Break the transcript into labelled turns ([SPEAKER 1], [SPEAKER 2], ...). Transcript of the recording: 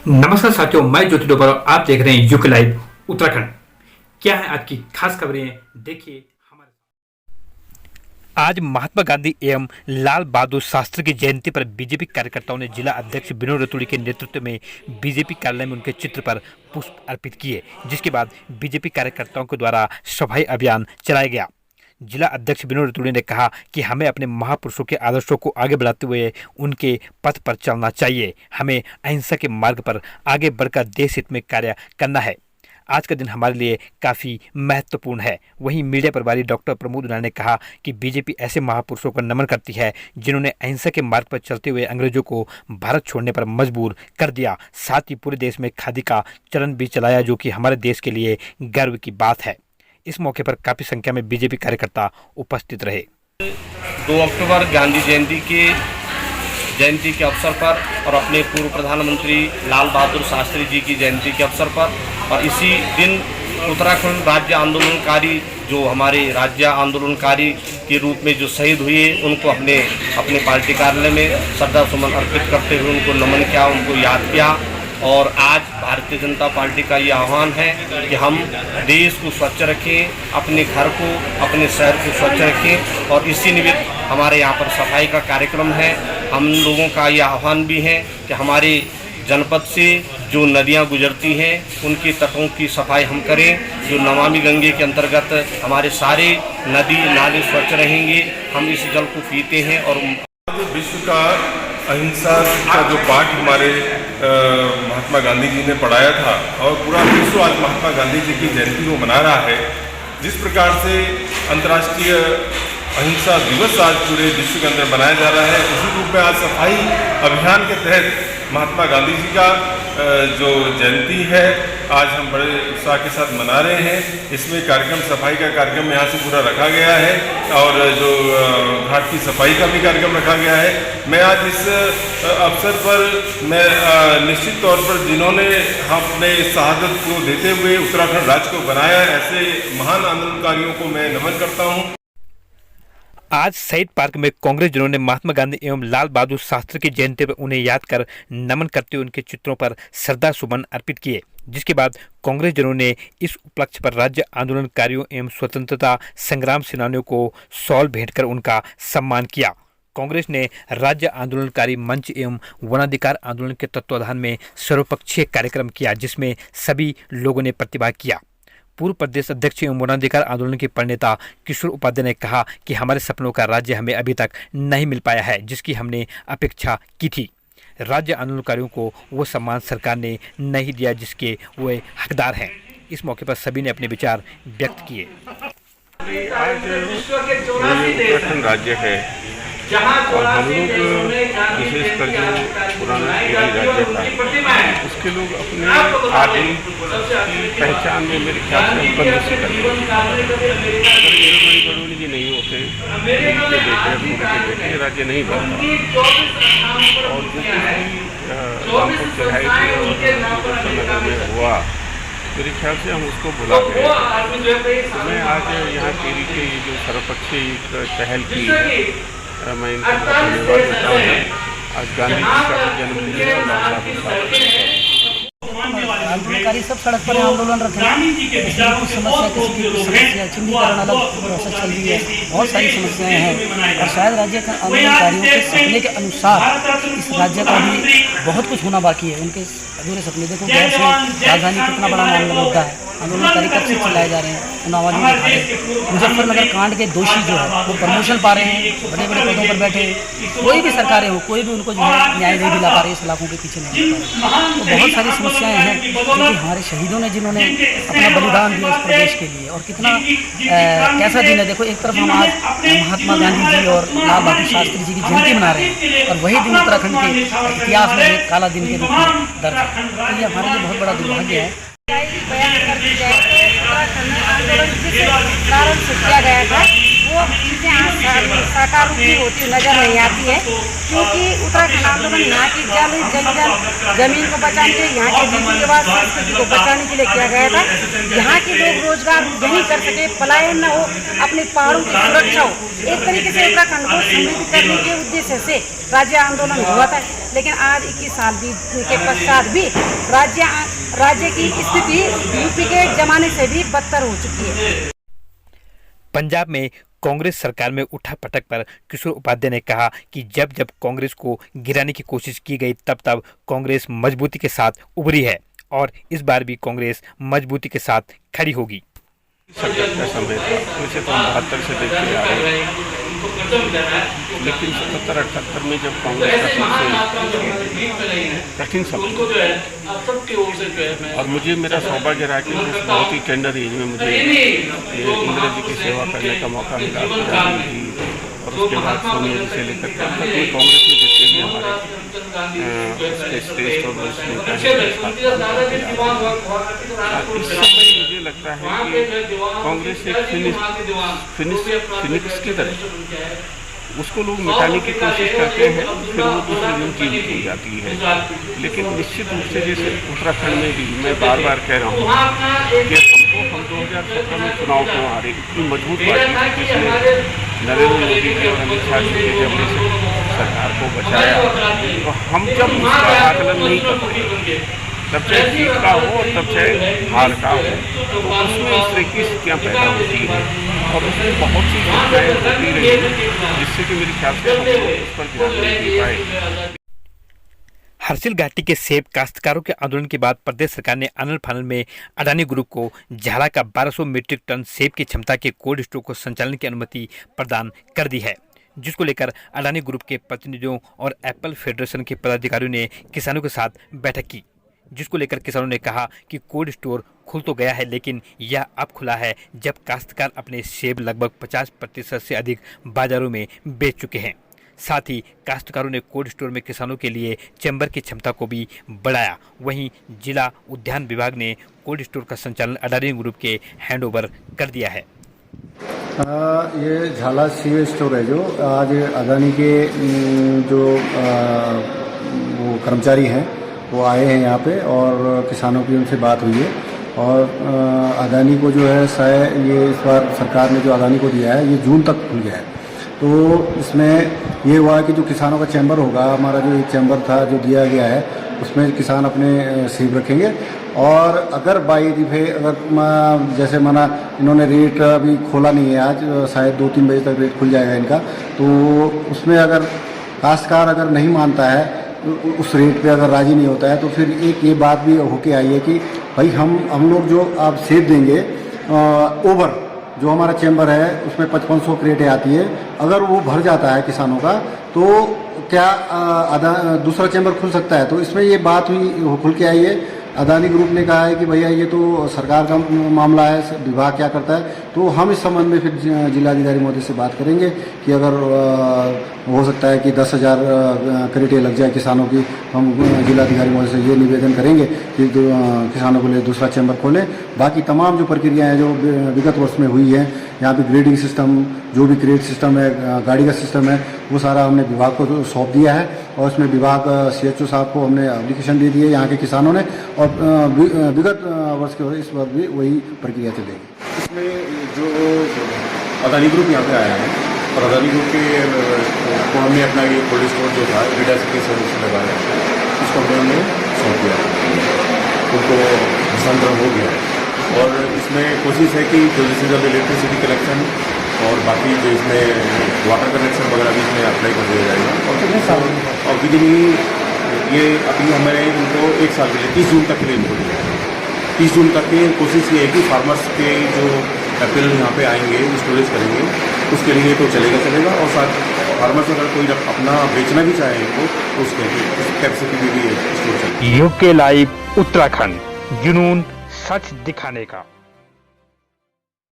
[SPEAKER 1] नमस्कार साथियों, मैं ज्योति डोबर और आप देख रहे हैं यूके लाइव उत्तराखंड। क्या है आज की खास खबरें, देखिए हमारे। आज महात्मा गांधी एवं लाल बहादुर शास्त्री की जयंती पर बीजेपी कार्यकर्ताओं ने जिला अध्यक्ष विनोद रतूड़ी के नेतृत्व में बीजेपी कार्यालय में उनके चित्र पर पुष्प अर्पित किए, जिसके बाद बीजेपी कार्यकर्ताओं के द्वारा सफाई अभियान चलाया गया। जिला अध्यक्ष विनोद रतूड़ी ने कहा कि हमें अपने महापुरुषों के आदर्शों को आगे बढ़ाते हुए उनके पथ पर चलना चाहिए। हमें अहिंसा के मार्ग पर आगे बढ़कर देश हित में कार्य करना है। आज का दिन हमारे लिए काफ़ी महत्वपूर्ण है। वहीं मीडिया प्रभारी डॉक्टर प्रमोद उनियाल ने कहा कि बीजेपी ऐसे महापुरुषों को नमन करती है जिन्होंने अहिंसा के मार्ग पर चलते हुए अंग्रेजों को भारत छोड़ने पर मजबूर कर दिया। साथ ही पूरे देश में खादी का चलन भी चलाया, जो कि हमारे देश के लिए गर्व की बात है। इस मौके पर काफी संख्या में बीजेपी कार्यकर्ता उपस्थित रहे।
[SPEAKER 2] 2 अक्टूबर गांधी जयंती के अवसर पर और अपने पूर्व प्रधानमंत्री लाल बहादुर शास्त्री जी की जयंती के अवसर पर और इसी दिन उत्तराखंड राज्य आंदोलनकारी जो हमारे राज्य आंदोलनकारी के रूप में जो शहीद हुए, उनको अपने पार्टी कार्यालय में श्रद्धा सुमन अर्पित करते हुए उनको नमन किया, उनको याद किया। और आज भारतीय जनता पार्टी का ये आह्वान है कि हम देश को स्वच्छ रखें, अपने घर को, अपने शहर को स्वच्छ रखें। और इसी निमित्त हमारे यहाँ पर सफाई का कार्यक्रम है। हम लोगों का ये आह्वान भी है कि हमारे जनपद से जो नदियाँ गुजरती हैं उनके तटों की सफाई हम करें। जो नमामि गंगे के अंतर्गत हमारे सारे नदी नाले स्वच्छ रहेंगे, हम इस जल को पीते हैं। और
[SPEAKER 3] विश्व का अहिंसा का जो पाठ हमारे महात्मा गांधी जी ने पढ़ाया था और पूरा विश्व आज महात्मा गांधी जी की जयंती को मना रहा है। जिस प्रकार से अंतर्राष्ट्रीय अहिंसा दिवस आज पूरे विश्व के अंदर मनाया जा रहा है, उसी रूप में आज सफाई अभियान के तहत महात्मा गांधी जी का जो जयंती है आज हम बड़े उत्साह के साथ मना रहे हैं। इसमें कार्यक्रम, सफाई का कार्यक्रम यहाँ से पूरा रखा गया है और जो घाट की सफाई का भी कार्यक्रम रखा गया है। मैं आज इस अवसर पर मैं निश्चित तौर पर जिन्होंने अपने शहादत को देते हुए उत्तराखंड राज्य को बनाया, ऐसे महान आंदोलनकारियों को मैं नमन करता हूँ।
[SPEAKER 1] आज शहीद पार्क में कांग्रेस जिन्होंने महात्मा गांधी एवं लाल बहादुर शास्त्री की जयंती पर उन्हें याद कर नमन करते हुए उनके चित्रों पर श्रद्धा सुमन अर्पित किए, जिसके बाद कांग्रेस जिन्होंने इस उपलक्ष्य पर राज्य आंदोलनकारियों एवं स्वतंत्रता संग्राम सेनानियों को शॉल भेंट कर उनका सम्मान किया। कांग्रेस ने राज्य आंदोलनकारी मंच एवं वनाधिकार आंदोलन के तत्वाधान में सर्वपक्षीय कार्यक्रम किया, जिसमें सभी लोगों ने प्रतिभाग किया। पूर्व प्रदेश अध्यक्ष एवं वनाधिकार आंदोलन के प्रणेता किशोर उपाध्याय ने कहा कि हमारे सपनों का राज्य हमें अभी तक नहीं मिल पाया है, जिसकी हमने अपेक्षा की थी। राज्य आंदोलनकारियों को वो सम्मान सरकार ने नहीं दिया जिसके वे हकदार हैं। इस मौके पर सभी ने अपने विचार व्यक्त किए।
[SPEAKER 3] आज उत्तराखंड राज्य है और हम लोग विशेषकर जो पुराना राज्य था उसके लोग अपने आदमी की पहचान में मेरे ख्याल से बंद से करते बड़ी जी नहीं होते, बेटे राज्य नहीं बनता। और जो रामपुर चढ़ाई नगर में हुआ, मेरे ख्याल से हम उसको भुला गए। तो मैं आज यहाँ केरी के ये जो सर्वपक्षीय पहल की है, मैं इनको धन्यवाद देता हूँ। आज गांधी जी का जन्मदिन
[SPEAKER 4] आंदोलनकारी सब सड़क पर आंदोलन रखे हैं। किसी की कुछ समस्या, किसी की कुछ समस्या, चिन्हीकरण अलग प्रोसेस चल रही है, बहुत सारी समस्याएं हैं। और शायद राज्य के आंदोलनकारियों के सपने के अनुसार इस राज्य का भी बहुत कुछ होना बाकी है। उनके अधूरे सपने देखो, गैर से राजधानी कितना बड़ा मामला मुद्दा है। आंदोलनकारी कब से चिल्लाए जा रहे हैं, उन आवाज़ों में उठा रहे। मुजफ्फरनगर कांड के दोषी जो है वो प्रमोशन पा रहे हैं, बड़े बड़े पदों पर बैठे हैं। कोई भी सरकारें हो, कोई भी उनको जो है न्याय नहीं दिला पा रही, इस इलाकों के पीछे नहीं दिला पा रही। तो बहुत सारी समस्याएं हैं क्योंकि हमारे शहीदों ने जिन्होंने अपना बलिदान दिया इस प्रदेश के लिए। और कितना कैसा दिन है, देखो एक तरफ हम आज महात्मा गांधी जी और लाल बहादुर शास्त्री जी की जयंती मना रहे हैं और वही दिन उत्तराखंड के इतिहास में एक काला दिन के रूप में दर्ज है। तो ये हमारे लिए बहुत बड़ा दुर्भाग्य है।
[SPEAKER 5] बयान कर दी जाए तो उत्तराखंड में आंदोलन जिस कारण से किया गया था वो चीज़ें आज साकार रूप में होती नजर नहीं आती है, क्योंकि उत्तराखंड आंदोलन यहाँ की जंगल जमीन को बचाने के लिए, यहाँ के रीति रिवाज संस्कृति को बचाने के लिए किया गया था। यहाँ के लोग रोजगार यहीं कर सके, पलायन न हो, अपने पहाड़ों की सुरक्षा हो। एक तरीके से उत्तराखंड को समृद्ध करने के उद्देश्य से राज्य आंदोलन हुआ था। लेकिन आज 21 साल बीतने के पश्चात भी राज्य की स्थिति यूपी के जमाने से भी बदतर हो चुकी है।
[SPEAKER 1] पंजाब में कांग्रेस सरकार में उठा पटक पर किशोर उपाध्याय ने कहा कि जब जब कांग्रेस को गिराने की कोशिश की गई तब तब कांग्रेस मजबूती के साथ उभरी है और इस बार भी कांग्रेस मजबूती के साथ खड़ी होगी।
[SPEAKER 6] संकट का समय था, वैसे तो हम 72 से देखते आ रहे हैं, लेकिन 77-78 में जब कांग्रेस का सबसे कठिन समय और मुझे मेरा सौभाग्य रहा कि बहुत ही टेंडर एज में मुझे इंदिरा जी की सेवा करने का मौका मिला और उसके बाद सोनिया जी से लेकर तब तक मैं कांग्रेस में जितने भी हमारे स्टेट और इस समय मुझे लगता है कि कांग्रेस एक फिनिक्स की तरह उसको लोग मिटाने की कोशिश करते हैं, फिर वो दूसरे दिन जीवित हो जाती है। लेकिन निश्चित रूप से जैसे उत्तराखंड में भी मैं बार बार कह रहा हूँ कि हम 2017 में चुनाव को हारे, इतनी मजबूत पार्टी जिसने नरेंद्र मोदी जी और अमित शाह जी के जमने से सरकार को बचाया, तो हम जब उसका आकलन नहीं करते, तब चाहे जीत का हो और तब चाहे हार का हो, तो उसमें इस तरह की स्थितियाँ पैदा होती हैं और उसमें बहुत सी घटनाएँ होती रही जिससे कि मेरे ख्याल से हम लोग उस पर ध्यान नहीं दे पाए।
[SPEAKER 1] हर्सिल घाटी के सेब काश्तकारों के आंदोलन के बाद प्रदेश सरकार ने अनल फानल में अडानी ग्रुप को झाला का 1200 मीट्रिक टन सेब की क्षमता के कोल्ड स्टोर को संचालन की अनुमति प्रदान कर दी है, जिसको लेकर अडानी ग्रुप के प्रतिनिधियों और एप्पल फेडरेशन के पदाधिकारियों ने किसानों के साथ बैठक की, जिसको लेकर किसानों ने कहा कि कोल्ड स्टोर खुल तो गया है लेकिन यह अब खुला है जब काश्तकार अपने सेब लगभग 50% से अधिक बाजारों में बेच चुके हैं। साथ ही काश्तकारों ने कोल्ड स्टोर में किसानों के लिए चैम्बर की क्षमता को भी बढ़ाया। वहीं जिला उद्यान विभाग ने कोल्ड स्टोर का संचालन अडानी ग्रुप के हैंडओवर कर दिया है।
[SPEAKER 7] ये झाला सीवेज स्टोर है जो आज अडानी के जो वो कर्मचारी हैं वो आए हैं यहाँ पे और किसानों की उनसे बात हुई है और अडानी को जो है ये इस बार सरकार ने जो अडानी को दिया है ये जून तक खुल गया है। तो इसमें ये हुआ कि जो किसानों का चैम्बर होगा, हमारा जो एक चैम्बर था जो दिया गया है उसमें किसान अपने सेब रखेंगे और अगर बाई दफे अगर जैसे माना इन्होंने रेट अभी खोला नहीं है, आज शायद 2-3 बजे तक रेट खुल जाएगा इनका, तो उसमें अगर काश्तकार अगर नहीं मानता है उस रेट पे अगर राजी नहीं होता है तो फिर एक ये बात भी होके आई है कि भाई हम लोग जो आप सेब देंगे ओवर जो हमारा चैम्बर है उसमें 5500 क्रेटें आती है, अगर वो भर जाता है किसानों का तो क्या दूसरा चैम्बर खुल सकता है। तो इसमें ये बात हुई खुल के आई है। अडानी ग्रुप ने कहा है कि भैया ये तो सरकार का मामला है, विभाग क्या करता है, तो हम इस संबंध में फिर जिलाधिकारी महोदय से बात करेंगे कि अगर हो सकता है कि 10,000 क्रेटें लग जाए किसानों की, हम जिलाधिकारी महोदय से ये निवेदन करेंगे कि किसानों के लिए दूसरा चैम्बर खोलें। बाकी तमाम जो प्रक्रियाएँ हैं जो विगत वर्ष में हुई है, यहाँ पे ग्रेडिंग सिस्टम, जो भी क्रेट सिस्टम है, गाड़ी का सिस्टम है, वो सारा हमने विभाग को सौंप दिया है और उसमें विभाग CHO साहब को हमने एप्लीकेशन दे दी है यहाँ के किसानों ने और विगत वर्ष के इस बार भी वही प्रक्रिया चलेगी।
[SPEAKER 3] इसमें जो अडानी ग्रुप यहाँ पे आया है और अडानी ग्रुप के को हमने अपना ये कोल्ड स्टोर जो था विडा सिटी सर्विस लगाया, उसको हमने सौंप दिया, उनको हस्तांतरण हो गया और इसमें कोशिश है कि जल्द से जल्द इलेक्ट्रिसिटी कनेक्शन और बाकी जो इसमें वाटर कनेक्शन वगैरह भी इसमें अप्लाई कर दिया जाएगा और बिजली ये अभी हमारे उनको 1 साल के लिए 30 जून तक के लिए इनको 30 जून तक की कोशिश ये है कि फार्मर्स के जो एप्पल यहाँ पे आएंगे स्टोरेज करेंगे उसके लिए तो चलेगा और साथ फार्मर्स अगर कोई अपना बेचना भी चाहे तो उसके कैपेसिटी भी स्टोर चलेगी।
[SPEAKER 1] UK लाइव उत्तराखंड, जुनून सच दिखाने का।